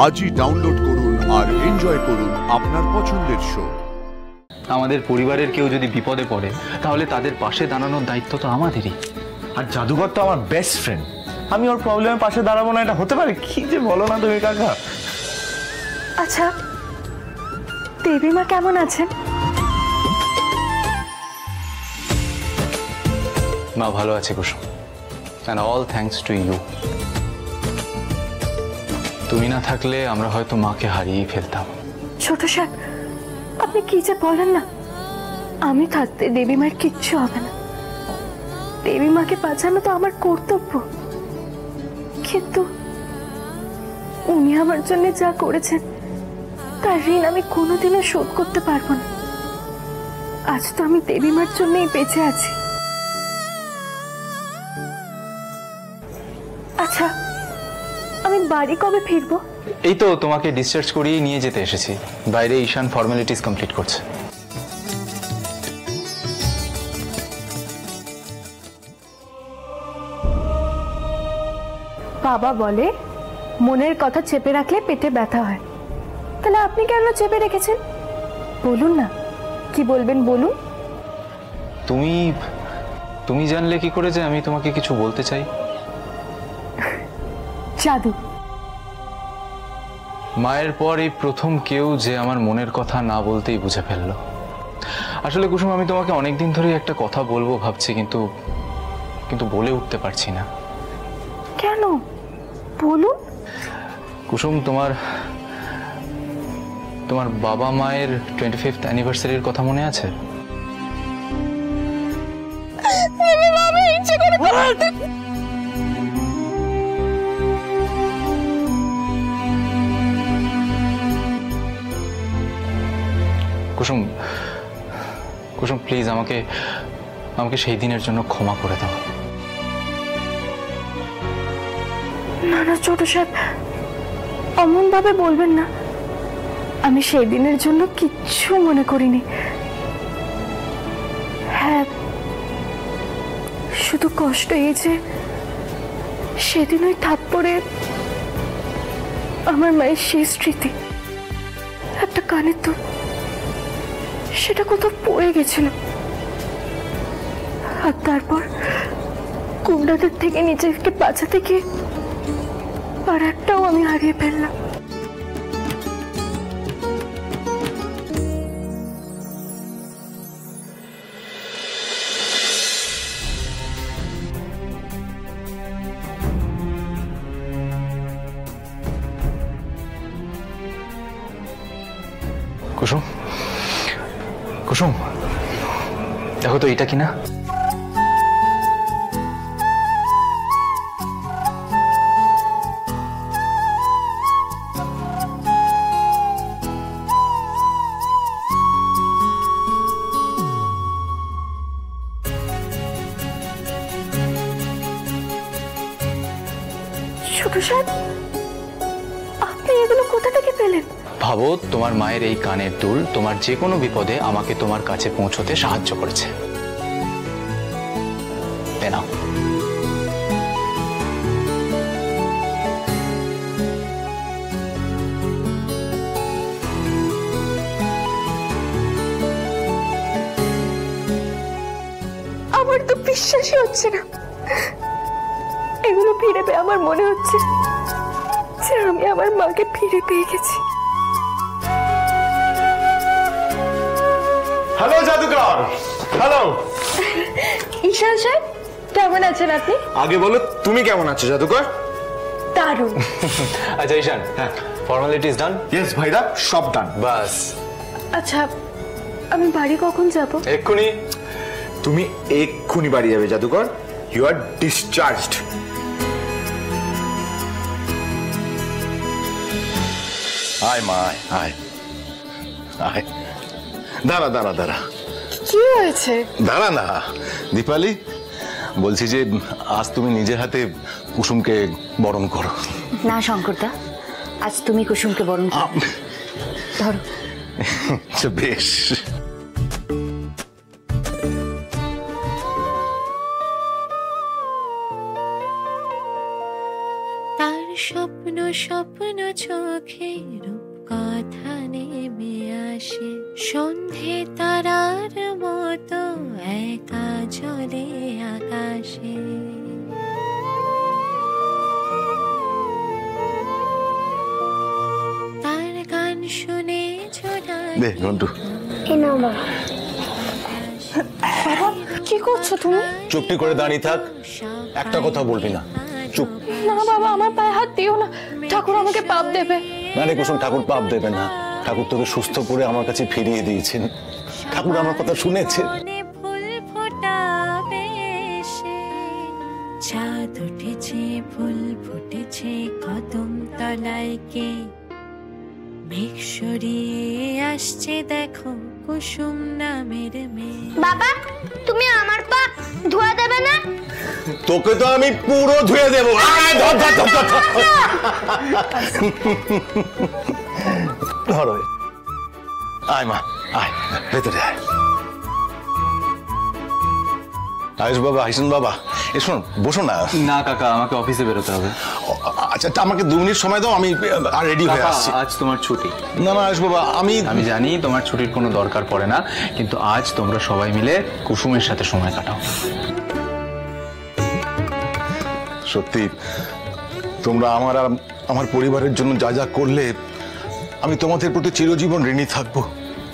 আজই ডাউনলোড করুন আর এনজয় করুন আপনার পছন্দের শো। আমাদের পরিবারের কেউ যদি বিপদে পড়ে তাহলে তাদের পাশে দাঁড়ানোর দায়িত্ব তো আমাদেরই। আর জাদুঘর তো আমার বেস্ট ফ্রেন্ড, আমি ওর প্রবলেমের পাশে দাঁড়াবো না এটা হতে পারে? কি যে বলো না তুমি কাকা। আচ্ছা, দেবীমা কেমন আছেন? মা ভালো আছে Kusum, and all thanks to you. তুমি না থাকলে আমরা হয়তো মাকে হারিয়েই ফেলতাম। ছোট সাহেব, আপনি কি যে বলেন না, আমি থাকতে দেবীমার কিচ্ছু হবে না। দেবীমাকে বাঁচানো তো আমার কর্তব্য, কিন্তু উনি আমার জন্য যা করেছেন তার ঋণ আমি কোনোদিনও শোধ করতে পারবো না। আজ তো আমি দেবীমার জন্যই বেঁচে আছি। আচ্ছা, আমি বাড়ি কবে ফিরবো? এই তো তোমাকে ডিসচার্জ করিয়ে নিয়ে যেতে এসেছি। বাইরে ঈশান ফর্মালিটিস কমপ্লিট করছে। বাবা বলে মনের কথা চেপে রাখলে পেটে ব্যথা হয়, তাহলে আপনি কেন চেপে রেখেছেন? বলুন না, কি বলবেন বলুন। তুমি জানলে কি করে যে আমি তোমাকে কিছু বলতে চাই? জাদু। মায়ের পর এই প্রথম কেউ যে আমার মনের কথা না বলতেই বুঝে ফেললো। আসলে কুসুম, আমি তোমাকে অনেকদিন ধরে একটা কথা বলবো ভাবছি, কিন্তু বলে উঠতে পারছি না। কেন? বলুন। কুসুম, তোমার বাবা মায়ের 25th অ্যানিভার্সারির কথা মনে আছে? কুসুম, প্লিজ আমাকে সেই দিনের জন্য ক্ষমা করে দাও। না না ছোট সাহেব, অমন ভাবে বলবেন না। আমি সেই দিনের জন্য কিচ্ছু মনে করিনি। হ্যাঁ, শুধু কষ্ট এই যে সেদিন ওই থাপ্পড়ে আমার মায়ের শেষ স্মৃতি, একটা কানের দুল, সেটা কোথাও পড়ে গেছিল। আর তারপর কুমড়াদের থেকে নিজেকে বাঁচাতে গিয়ে আর একটাও আমি হারিয়ে ফেললাম। কুসুম, দেখো তো এটা কিনা। ছোট সাহেব, আপনি এগুলো কোথা থেকে পেলেন? ভাবো, তোমার মায়ের এই কানের দুল তোমার যে কোনো বিপদে আমাকে তোমার কাছে পৌঁছতে সাহায্য করেছে। নাও। আমার তো বিশ্বাসই হচ্ছে না। এগুলো ফিরে পেয়ে আমার মনে হচ্ছে যে আমি আমার মাকে ফিরে পেয়ে গেছি। হ্যালো জাদুকর। হ্যালো ঈশান সাহেব, কেমন আছেন আপনি? আগে বলো তুমি কেমন আছো জাদুকর? দারুণ। আচ্ছা ঈশান, হ্যাঁ, ফর্মালিটিস ডান? ইয়েস ভাইরা, সব ডান। বাস। আচ্ছা, আমি বাড়ি কখন যাব? এক্ষুনি। তুমি এক্ষুনি বাড়ি যাবে জাদুকর। You are discharged. আয় মা, আয় আয়। দাঁড়া দাঁড়া দাঁড়া। কি হয়েছে? দাঁড়া না দীপালি, বলছি যে আজ তুমি নিজের হাতে কুসুমকে বরণ করো। না শঙ্করদা, আজ তুমি কুসুমকে বরণ করো। ধরো। বেশ। তার স্বপ্ন স্বপ্ন চোখে রূপ কথা নেমে আসে, সন্ধে তারার মতো একা জলে আকাশে। তার গান শুনে দে ঘন্টু, কি করছো তুমি? চুপটি করে দাঁড়িয়ে থাক, একটা কথা বলবি না, চুপ। না বাবা, আমার পায়ে হাত দিও না, ঠাকুর আমাকে পাপ দেবে। না রে কুসুম, ঠাকুর পাপ দেবে না। ঠাকুর তোকে সুস্থ করে আমার কাছে ফিরিয়ে দিয়েছেন। ঠাকুর আমার কথা শুনেছে। ফুল ফোটাবে সে, চাঁদ উঠেছে, ফুল ফুটেছে কদম তলায় কে, মেঘ সরিয়ে আসছে দেখো কুসুম নামের মেয়ে। বাবা, তুমি আমার পা ধোয়া দেবে না? তোকে তো আমি পুরো ধুয়ে দেবো। ধরো, আয় মা, আয় ভেতরে আয়। আয়ুষ বাবা, হাইসন বাবা, এ শোন, বসো না। না কাকা, আমাকে অফিসে বেরোতে হবে। আচ্ছা, আমাকে 2 মিনিট সময় দাও, আমি রেডি হয়ে কাকা, আসছি। আজ তোমার ছুটি। না না আয়ুষ বাবা, আমি জানি তোমার ছুটির কোনো দরকার পড়ে না, কিন্তু আজ তোমরা সবাই মিলে কুসুমের সাথে সময় কাটাও। সত্যি তোমরা আমার আর আমার পরিবারের জন্য যা যা করলে, আমি তোমাদের প্রতি চিরজীবন ঋণী থাকবো।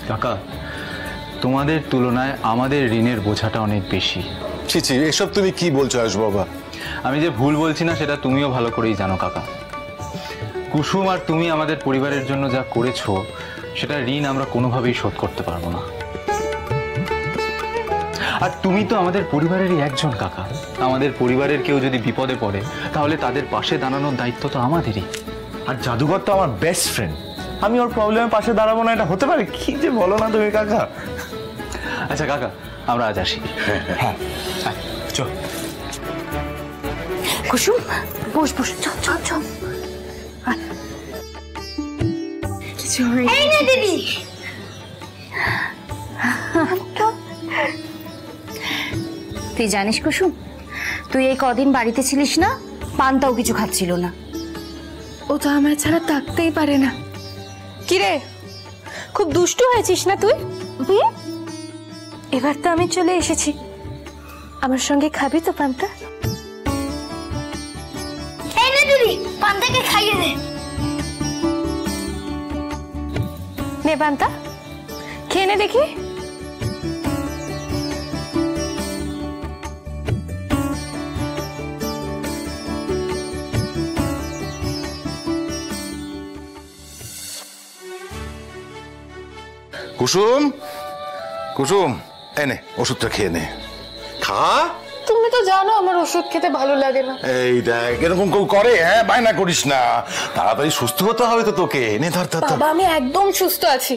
কাকা, তোমাদের তুলনায় আমাদের ঋণের বোঝাটা অনেক বেশি। ছি ছি, এসব তুমি কি বলছো আয়ুষ বাবা? আমি যে ভুল বলছি না সেটা তুমিও ভালো করেই জানো কাকা। কুসুম আর তুমি আমাদের পরিবারের জন্য যা করেছো, সেটা ঋণ আমরা কোনোভাবেই শোধ করতে পারবো না। আর তুমি তো আমাদের পরিবারেরই একজন কাকা। আমাদের পরিবারের কেউ যদি বিপদে পড়ে, তাহলে তাদের পাশে দাঁড়ানোর দায়িত্ব তো আমাদেরই। আর জাদুঘর তো আমার বেস্ট ফ্রেন্ড, আমি ওর প্রবলেমের পাশে দাঁড়াবো না, এটা হতে পারে? কি যে বলো না তুমি কাকা। আচ্ছা কাকা, আমরা আজ আসি। হ্যাঁ, চল। কুসুম, বস বস, চল চল চল। কিছু হয়নি। এই না দিদি, তুই জানিস কুসুম, তুই এই কদিন বাড়িতে ছিলিস না, পান্তাও কিছু খাচ্ছিল না। ও তো আমার ছাড়া থাকতেই পারে না। কিরে, খুব দুষ্টু হয়েছিস না তুই? এবার তো আমি চলে এসেছি, আমার সঙ্গে খাবি তো পান্তা? এই না দিদি, পান্তাকে খাইয়ে দে। নে পান্তা, খেয়ে নে দেখি। কুসুম, কুসুম, এনে ওষুধটা খেয়ে নে। খা। তুমি তো জানো আমার ওষুধ খেতে ভালো লাগে না। এই দেখ, এরকম কেউ করে? হ্যাঁ, বায়না করিস না, তাড়াতাড়ি সুস্থ হতে হবে তো তোকে। নে ধর ধর ধর। বাবা, আমি একদম সুস্থ আছি।